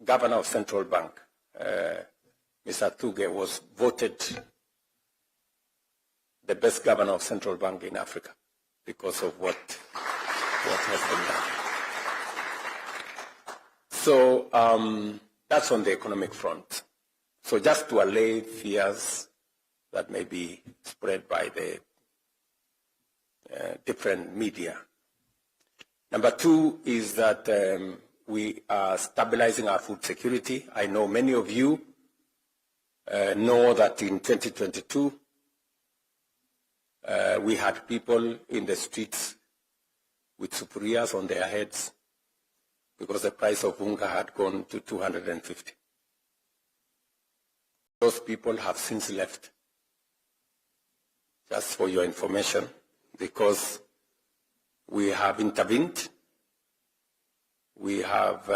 governor of Central Bank, Mr. Thuge, was voted the best governor of Central Bank in Africa because of what has been done. So that's on the economic front. So just to allay fears that may be spread by the different media. Number two is that we are stabilizing our food security. I know many of you know that in 2022, we had people in the streets with Sufirias on their heads because the price of unga had gone to 250. Those people have since left, just for your information, because we have intervened. We have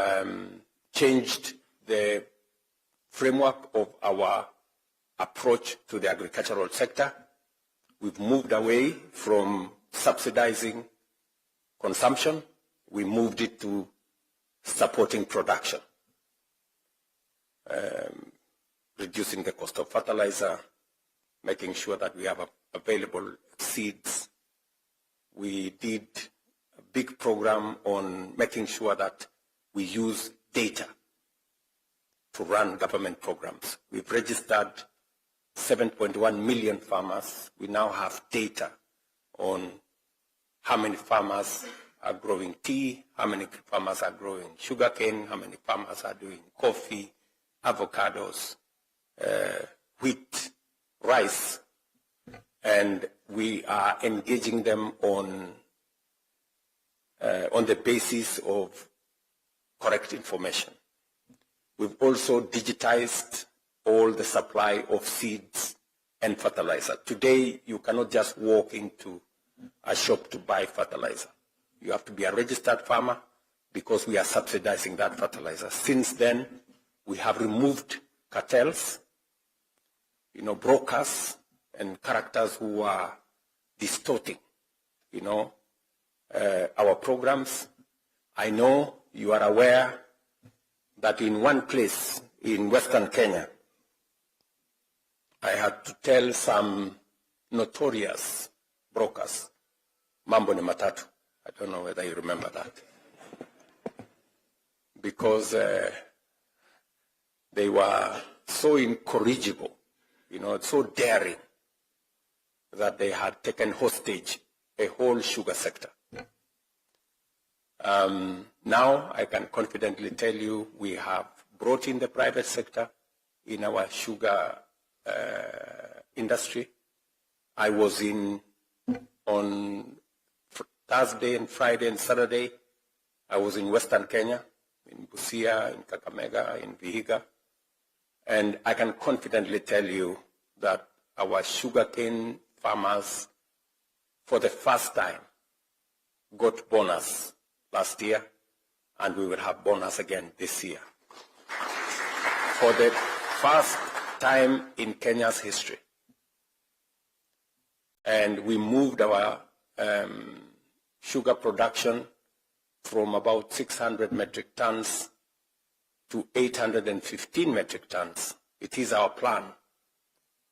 changed the framework of our approach to the agricultural sector. We've moved away from subsidizing consumption. We moved it to supporting production, reducing the cost of fertilizer, making sure that we have available seeds. We did a big program on making sure that we use data to run government programs. We've registered 7.1 million farmers. We now have data on how many farmers are growing tea, how many farmers are growing sugarcane, how many farmers are doing coffee, avocados, wheat, rice, and we are engaging them on the basis of correct information. We've also digitized all the supply of seeds and fertilizer. Today, you cannot just walk into a shop to buy fertilizer. You have to be a registered farmer because we are subsidizing that fertilizer. Since then, we have removed cartels, brokers and characters who are distorting, our programs. I know you are aware that in one place in Western Kenya, I had to tell some notorious brokers, mambo ni matatu. I don't know whether you remember that. Because they were so incorrigible, so daring, that they had taken hostage a whole sugar sector. Now I can confidently tell you we have brought in the private sector in our sugar industry. I was on Thursday and Friday and Saturday. I was in Western Kenya, in Busia, in Kakamega, in Vihiga. And I can confidently tell you that our sugarcane farmers, for the first time, got bonus last year, and we will have bonus again this year. For the first time in Kenya's history. And we moved our sugar production from about 600 metric tons to 815 metric tons. It is our plan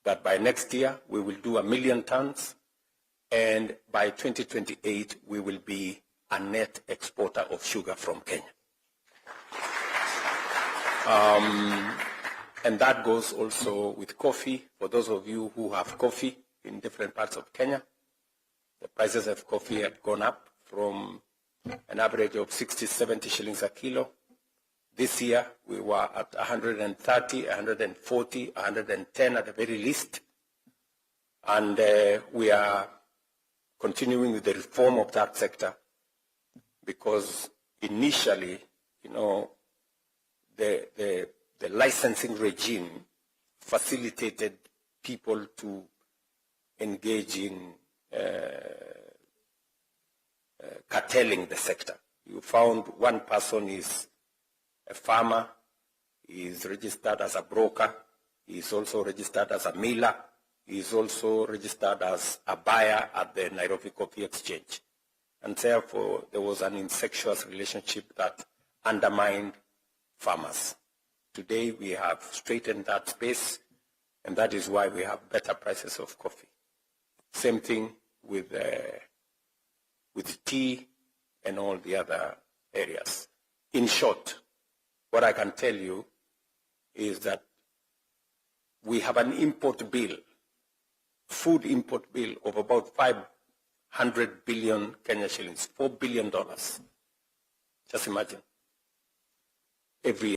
that by next year we will do 1 million tons, and by 2028 we will be a net exporter of sugar from Kenya. And that goes also with coffee. For those of you who have coffee in different parts of Kenya, the prices of coffee had gone up from an average of 60, 70 shillings a kilo. This year, we were at 130, 140, 110 at the very least. And we are continuing with the reform of that sector because initially, the licensing regime facilitated people to engage in cartelling the sector. You found one person is a farmer, he is registered as a broker, he is also registered as a miller, he is also registered as a buyer at the Nairobi Coffee Exchange. And therefore, there was an incestuous relationship that undermined farmers. Today we have straightened that space, and that is why we have better prices of coffee. Same thing with tea and all the other areas. In short, what I can tell you is that we have an import bill, food import bill of about 500 billion Kenya shillings, $4 billion. Just imagine. Every